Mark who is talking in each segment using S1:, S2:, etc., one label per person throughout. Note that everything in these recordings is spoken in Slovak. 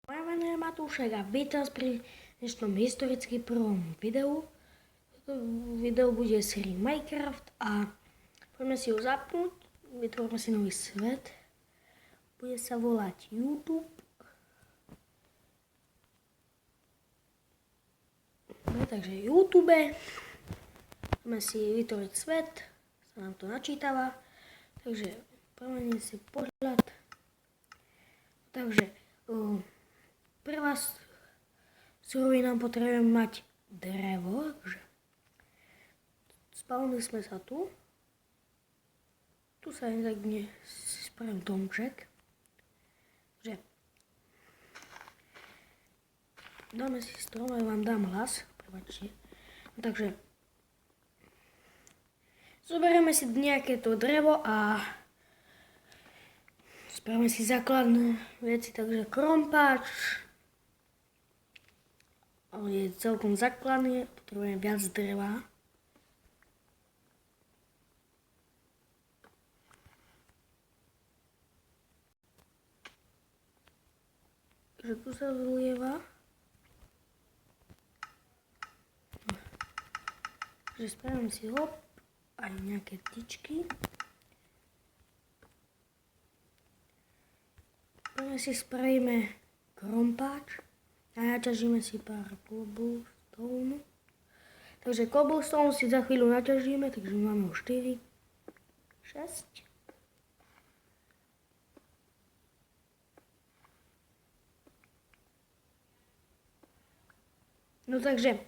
S1: Moje meno je Matúšek a vítam pri dnešnom historicky prvom videu. Toto video bude sérii Minecraft a poďme si ho zapnúť, vytvoríme si nový svet. Bude sa volať YouTube. Dobre, takže YouTube. Poďme si vytvoriť svet, sa nám to načítava. Takže premeníme si pohľad. Takže prvá surovina potrebujeme mať drevo. Spavnili sme sa tu. Tu sa tak spravím domček. Že dáme si strom, aj vám dám hlas. Prepačte. Takže zoberieme si nejaké to drevo a spravíme si základné veci, takže krompáč je celkom základný, potrebujeme viac dreva. Takže tu sa zlieva. Takže spravím si hop, aj nejaké tyčky. Prvne si spravíme krompáč a naťažíme si pár cobblestone. Takže cobblestone si za chvíľu naťažíme, takže máme už 4, 6. No takže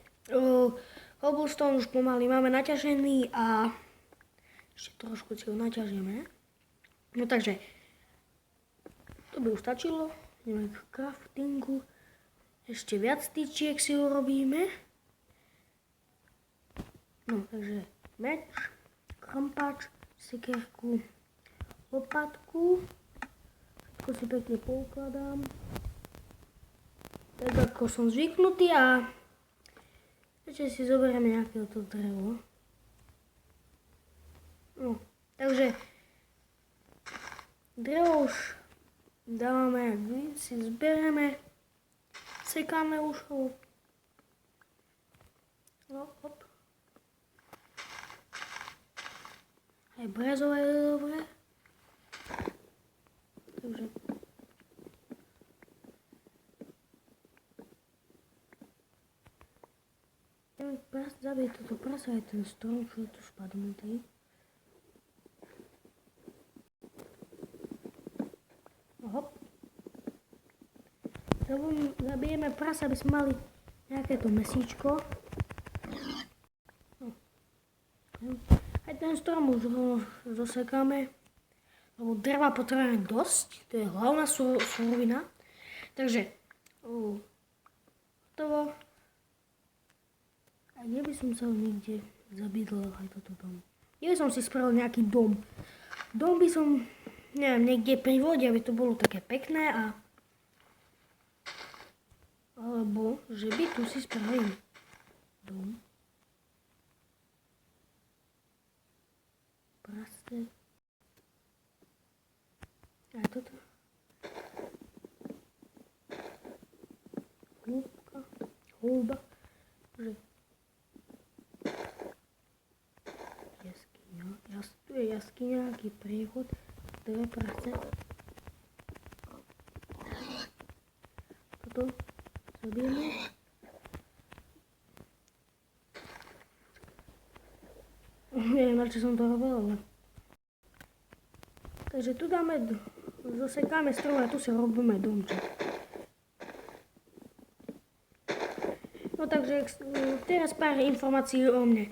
S1: cobblestone už pomaly máme naťažený a ešte trošku si ho naťažíme. No takže to by už stačilo, ideme k craftingu, ešte viac tyčiek si urobíme. No takže meč, krompáč, sekerku, lopatku, všetko si pekne poukladám, tak ako som zvyknutý a ešte si zoberieme nejaké to drevo. No, takže drevo už dávame, si zberieme, sekáme už ho. No, hop. Aj brezové je dobré. Takže zabiť toto prasa, aj ten strom, čo je tu spadnutý. Hop. Zabijeme prasa, aby sme mali nejaké to mesíčko. No. Aj ten strom už ho zosekáme. Lebo dreva potrebujeme dosť, to je hlavná surovina. Takže hotovo. A kde by som sa niekde zabydlel aj toto dom. Kde by som si spravil nejaký dom. Dom by som, neviem, niekde pri vode, aby to bolo také pekné a alebo, že by tu si spravil dom. Prastek. Aj toto. Húbka. Húba. Že jaskyňa. Tu je jaskyňa, aký priechod. Dve prase. Toto zabijeme. Neviem, na čo som to robil, ale takže tu dáme, zosekáme strom a tu si robíme domček. No takže teraz pár informácií o mne.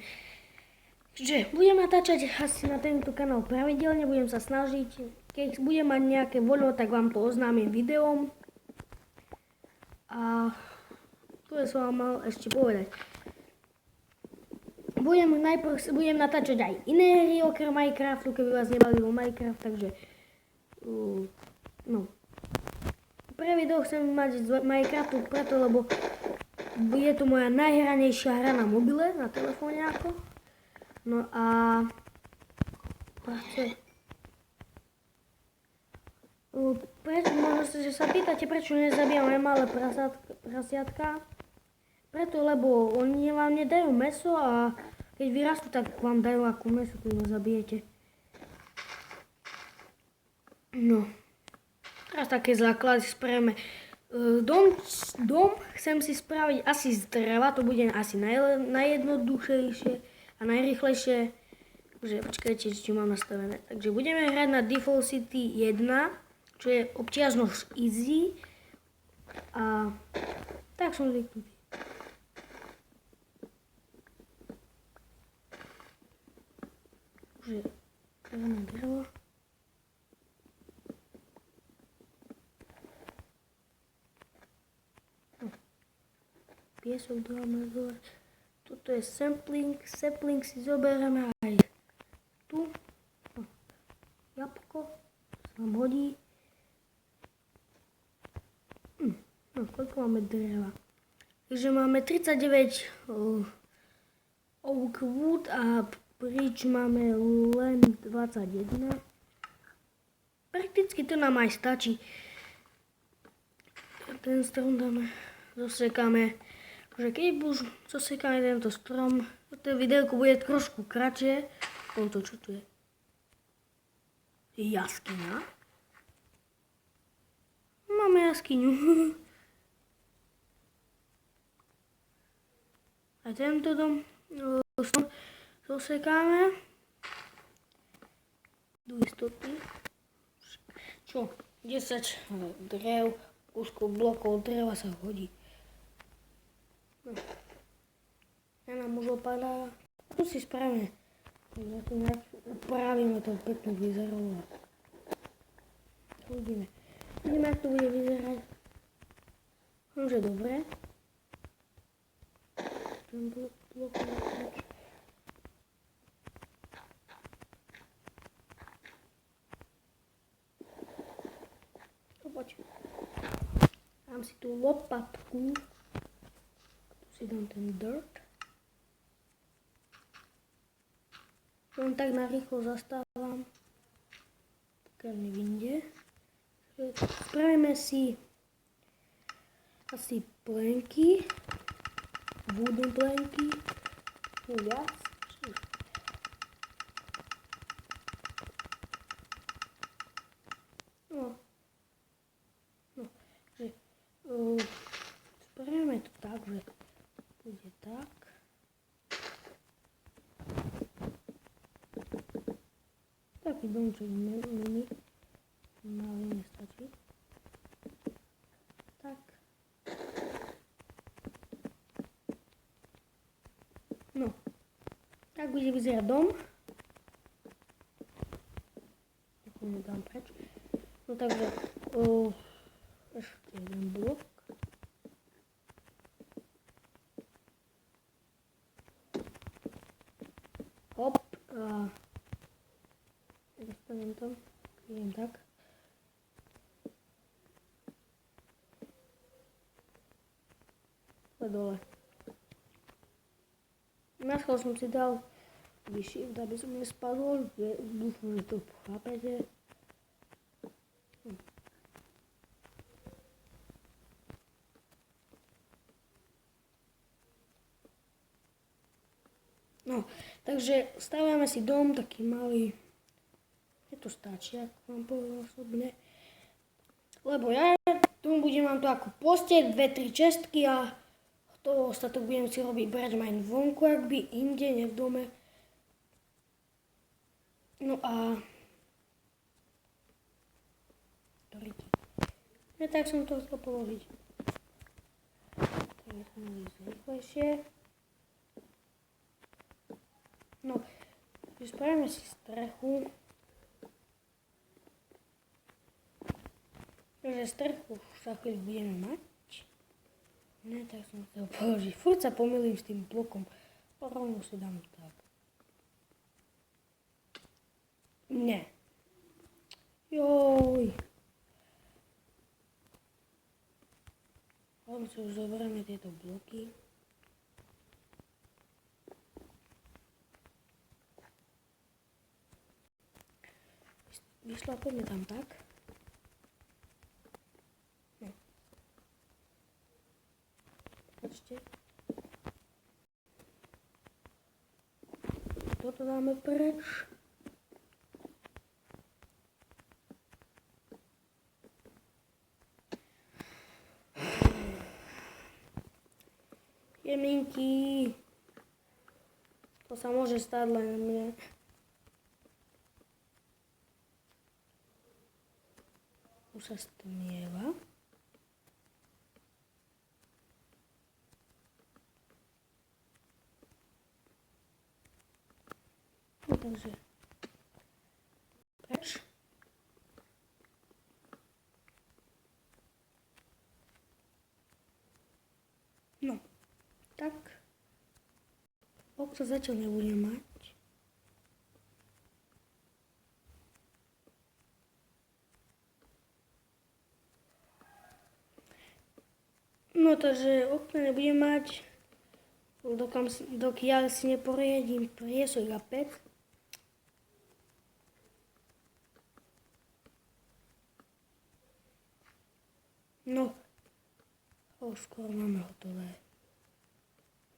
S1: Že budem natáčať asi na tento kanál pravidelne, budem sa snažiť, keď budem mať nejaké voľno, tak vám to oznámim videom. A tu som vám mal ešte povedať. Budem natáčať aj iné hry okrem Minecraftu, keby vás nebavilo Minecraft, takže no. Prvé video chcem mať z Minecraftu preto, lebo je to moja najhranejšia hra na mobile, na telefóne ako. No a Možno že sa pýtate, prečo nezabíjame malé prasiatka. Preto, lebo oni vám nedajú mäso a keď vyrastú, tak vám dajú ako mäso, keď ho zabijete. No. Teraz také základy spravíme. Dom chcem si spraviť asi z dreva, to bude asi najjednoduchšie a najrýchlejšie. Takže počkajte, či mám nastavené. Takže budeme hrať na Default City 1, čo je občiažnosť easy. A tak som zvyknutý. Takže dáme drevo. Piesok dáme dole. Toto je sapling si zoberieme aj tu. Jabko sa nám hodí. No, koľko máme dreva? Takže máme 39 oak wood a bridge máme len 21. Prakticky to nám aj stačí. Ten strom dáme, zosekáme. Takže keď už zosekáme tento strom, to videjko bude trošku kratšie. To čo tu je? Jaskyňa. Máme jaskyňu. A tento dom zosekáme. Do istoty. Čo? 10 drev, kúskov blokov dreva sa hodí. No. Ja nám už opadá. Tu si spravíme. Upravíme to pekne vyzeralo. Uvidíme. Uvidíme, jak to bude vyzerať. Že dobre. Ten blok poď. Dám si tú lopatku. Tu si dám ten dirt. Len tak narýchlo zastávam. Pokiaľ mi vyjde. Spravíme si asi plenky. Wooden plenky. Viac. No. Že spravíme to tak, že bude tak. Taký domček mini. Malý nestačí. Tak. No. Tak bude vyzerať dom. Tak ho dám preč. No takže ešte jeden blok. Hop. A dostanem to. Idem tak. Dole. Naschvál som si dal vyšší, aby som nespadol. Dúfam, že to chápete. No, takže stavíme si dom taký malý. Je to stačí, ako vám poviem osobne. Lebo ja tu budem mám to ako posteľ, 2-3 čestky a to ostatok budem si robiť brať aj vonku, ak by inde, ne v dome. No a ja tak som to chcel položiť. Tak som ísť rýchlejšie. No, spravíme si strechu. Takže strechu sa chvíľu budeme mať. Ne, tak som chcel položiť. Furt sa pomýlim s tým blokom. Rovno si dám tak. Ne. Joj. Rovno si už zoberieme tieto bloky. Vyšlapeme tam tak. Prepačte. Toto dáme preč. Jeminký. To sa môže stať len mne. Už sa stmieva. No, takže preč. No, tak. Obca zatiaľ nebudem mať. No, takže okna nebudem mať, dokiaľ si neporiedím priesok a pec. No, už skoro máme hotové.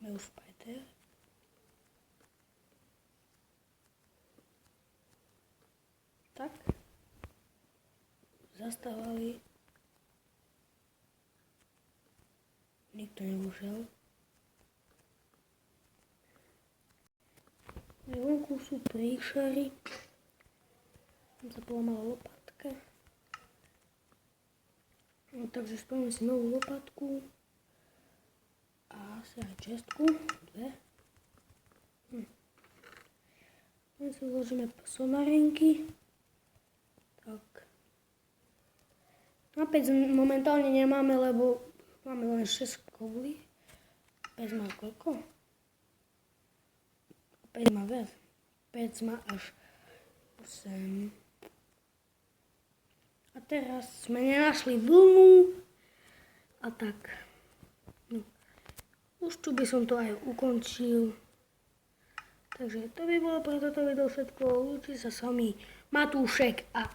S1: Máme už spider. Tak. Zastávali. Nikto neušiel. Vonku sú príšery. Tam sa polamala lopatka. No, takže spravíme si novú lopatku. A asi aj čestku. Dve. Tam si uložíme somarinky. Tak. Napäť momentálne nemáme, lebo máme len 6 kovlí. Pec má koľko? Pec má viac. Pec má až 8. A teraz sme nenašli vlnu. A tak. No. Už tu by som to aj ukončil. Takže to by bolo pre toto video všetko. Lúči sa s vami Matúšek a